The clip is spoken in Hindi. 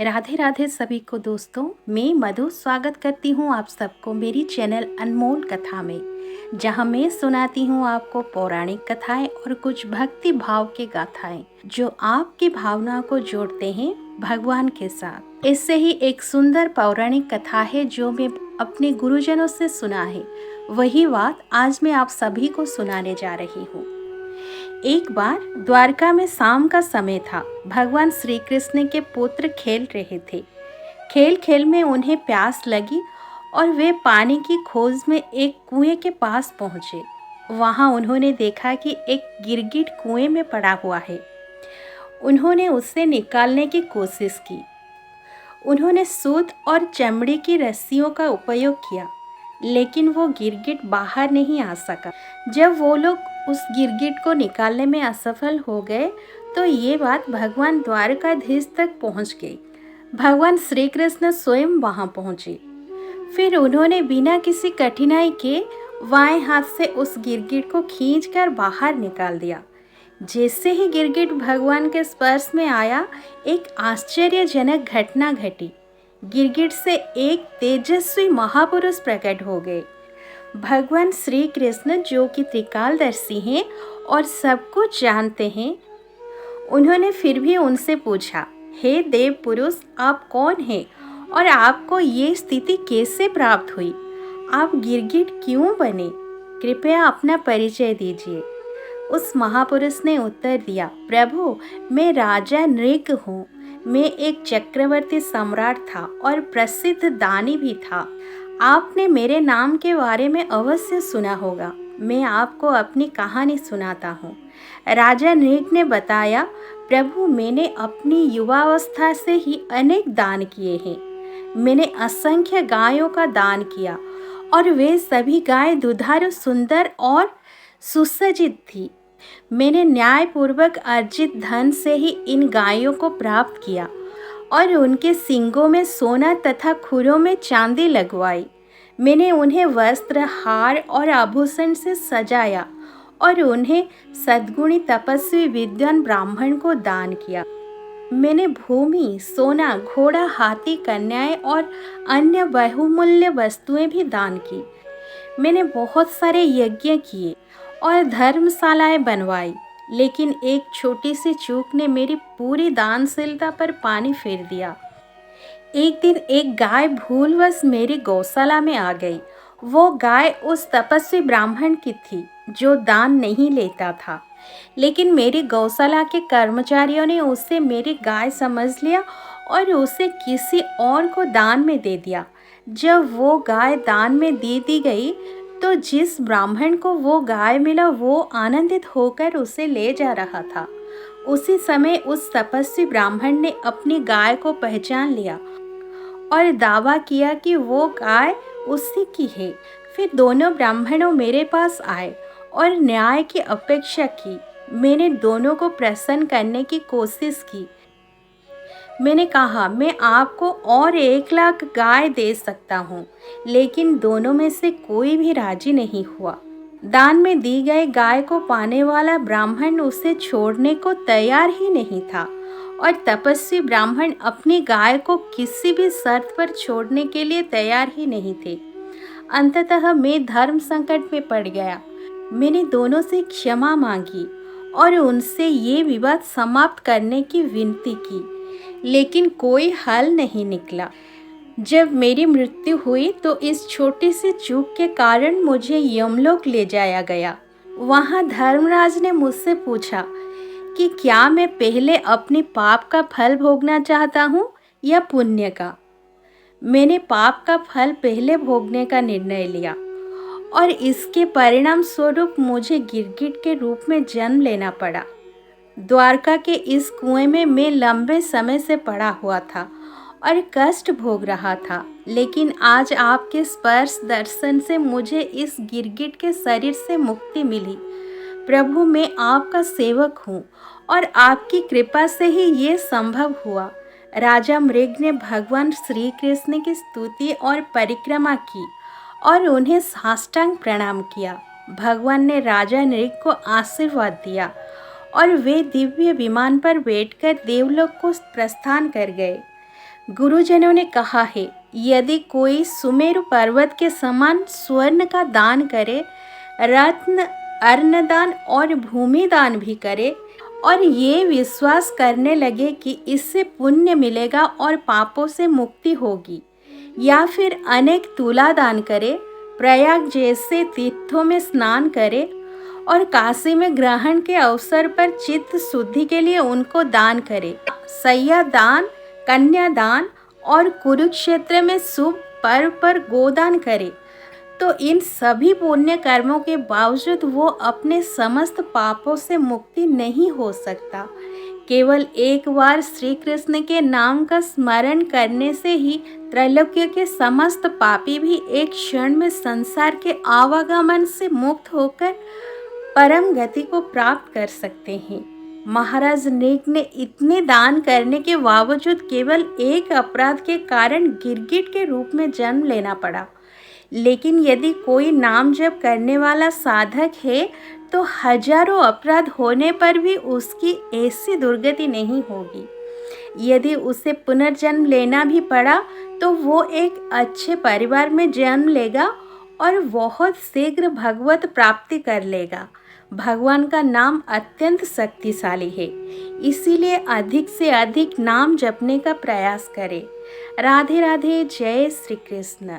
राधे राधे सभी को दोस्तों, मैं मधु स्वागत करती हूँ आप सबको मेरी चैनल अनमोल कथा में, जहाँ मैं सुनाती हूँ आपको पौराणिक कथाएं और कुछ भक्ति भाव के गाथाएं जो आपकी भावना को जोड़ते हैं भगवान के साथ। इससे ही एक सुंदर पौराणिक कथा है जो मैं अपने गुरुजनों से सुना है, वही बात आज मैं आप सभी को सुनाने जा रही हूँ। एक बार द्वारका में शाम का समय था। भगवान श्री कृष्ण के पुत्र खेल रहे थे। खेल खेल में उन्हें प्यास लगी और वे पानी की खोज में एक कुएं के पास पहुंचे। वहां उन्होंने देखा कि एक गिरगिट कुएं में पड़ा हुआ है। उन्होंने उससे निकालने की कोशिश की। उन्होंने सूत और चमड़ी की रस्सियों का उपयोग किया, लेकिन वो गिरगिट बाहर नहीं आ सका। जब वो लोग उस गिरगिट को निकालने में असफल हो गए तो ये बात भगवान द्वारकाधीश तक पहुंच गई। भगवान श्री कृष्ण स्वयं वहां पहुंचे। फिर उन्होंने बिना किसी कठिनाई के बाएं हाथ से उस गिरगिट को खींचकर बाहर निकाल दिया। जैसे ही गिरगिट भगवान के स्पर्श में आया, एक आश्चर्यजनक घटना घटी। गिरगिट से एक तेजस्वी महापुरुष प्रकट हो गए। भगवान श्री कृष्ण जो कि त्रिकालदर्शी हैं और सब कुछ जानते हैं, उन्होंने फिर भी उनसे पूछा, हे देव पुरुष, आप कौन हैं और आपको ये स्थिति कैसे प्राप्त हुई? आप गिरगिट क्यों बने? कृपया अपना परिचय दीजिए। उस महापुरुष ने उत्तर दिया, प्रभु, मैं राजा नृग हूँ। मैं एक चक्रवर्ती सम्राट था और प्रसिद्ध दानी भी था। आपने मेरे नाम के बारे में अवश्य सुना होगा। मैं आपको अपनी कहानी सुनाता हूँ। राजा नृग ने बताया, प्रभु, मैंने अपनी युवावस्था से ही अनेक दान किए हैं। मैंने असंख्य गायों का दान किया और वे सभी गायें दुधारू, सुंदर और सुसज्जित थी। मैंने न्यायपूर्वक अर्जित धन से ही इन गायों को प्राप्त किया और उनके सींगों में सोना तथा खुरों में चांदी लगवाई। मैंने उन्हें वस्त्र, हार और आभूषण से सजाया और उन्हें सद्गुणी तपस्वी विद्वान ब्राह्मण को दान किया। मैंने भूमि, सोना, घोड़ा, हाथी, कन्याएं और अन्य बहुमूल्य वस्तुएं भी दान की। मैंने बहुत सारे यज्ञ किए और धर्मशालाएं बनवाई, लेकिन एक छोटी सी चूक ने मेरी पूरी दानशीलता पर पानी फेर दिया। एक दिन एक गाय भूलवश मेरी गौशाला में आ गई। वो गाय उस तपस्वी ब्राह्मण की थी जो दान नहीं लेता था, लेकिन मेरी गौशाला के कर्मचारियों ने उसे मेरी गाय समझ लिया और उसे किसी और को दान में दे दिया। जब वो गाय दान में दे दी गई तो जिस ब्राह्मण को वो गाय मिला वो आनंदित होकर उसे ले जा रहा था। उसी समय उस तपस्वी ब्राह्मण ने अपनी गाय को पहचान लिया और दावा किया कि वो गाय उसी की है। फिर दोनों ब्राह्मणों मेरे पास आए और न्याय की अपेक्षा की। मैंने दोनों को प्रसन्न करने की कोशिश की। मैंने कहा, मैं आपको और 1,00,000 गाय दे सकता हूँ, लेकिन दोनों में से कोई भी राजी नहीं हुआ। दान में दी गई गाय को पाने वाला ब्राह्मण उसे छोड़ने को तैयार ही नहीं था और तपस्वी ब्राह्मण अपनी गाय को किसी भी शर्त पर छोड़ने के लिए तैयार ही नहीं थे। अंततः मैं धर्म संकट में पड़ गया। मैंने दोनों से क्षमा मांगी और उनसे ये विवाद समाप्त करने की विनती की, लेकिन कोई हल नहीं निकला। जब मेरी मृत्यु हुई तो इस छोटी सी चूक के कारण मुझे यमलोक ले जाया गया। वहाँ धर्मराज ने मुझसे पूछा कि क्या मैं पहले अपने पाप का फल भोगना चाहता हूँ या पुण्य का। मैंने पाप का फल पहले भोगने का निर्णय लिया और इसके परिणाम स्वरूप मुझे गिरगिट के रूप में जन्म लेना पड़ा। द्वारका के इस कुएं में मैं लंबे समय से पड़ा हुआ था और कष्ट भोग रहा था, लेकिन आज आपके स्पर्श दर्शन से मुझे इस गिरगिट के शरीर से मुक्ति मिली। प्रभु, मैं आपका सेवक हूँ और आपकी कृपा से ही ये संभव हुआ। राजा मृग ने भगवान श्री कृष्ण की स्तुति और परिक्रमा की और उन्हें साष्टांग प्रणाम किया। भगवान ने राजा नृग को आशीर्वाद दिया और वे दिव्य विमान पर बैठकर देवलोक को प्रस्थान कर गए। गुरुजनों ने कहा है, यदि कोई सुमेरु पर्वत के समान स्वर्ण का दान करे, रत्न अन्नदान और भूमि दान भी करे और ये विश्वास करने लगे कि इससे पुण्य मिलेगा और पापों से मुक्ति होगी, या फिर अनेक तुला दान करे, प्रयाग जैसे तीर्थों में स्नान करे और काशी में ग्रहण के अवसर पर चित्त शुद्धि के लिए उनको दान करे, सैया दान, कन्यादान और कुरुक्षेत्र में शुभ पर्व पर गोदान करे, तो इन सभी पुण्य कर्मों के बावजूद वो अपने समस्त पापों से मुक्ति नहीं हो सकता। केवल एक बार श्री कृष्ण के नाम का स्मरण करने से ही त्रैलोक्य के समस्त पापी भी एक क्षण में संसार के आवागमन से मुक्त होकर परम गति को प्राप्त कर सकते हैं। महाराज नृग ने इतने दान करने के बावजूद केवल एक अपराध के कारण गिरगिट के रूप में जन्म लेना पड़ा। लेकिन यदि कोई नाम जप करने वाला साधक है तो हजारों अपराध होने पर भी उसकी ऐसी दुर्गति नहीं होगी। यदि उसे पुनर्जन्म लेना भी पड़ा तो वो एक अच्छे परिवार में जन्म लेगा और बहुत शीघ्र भगवत प्राप्ति कर लेगा। भगवान का नाम अत्यंत शक्तिशाली है, इसीलिए अधिक से अधिक नाम जपने का प्रयास करें। राधे राधे। जय श्री कृष्ण।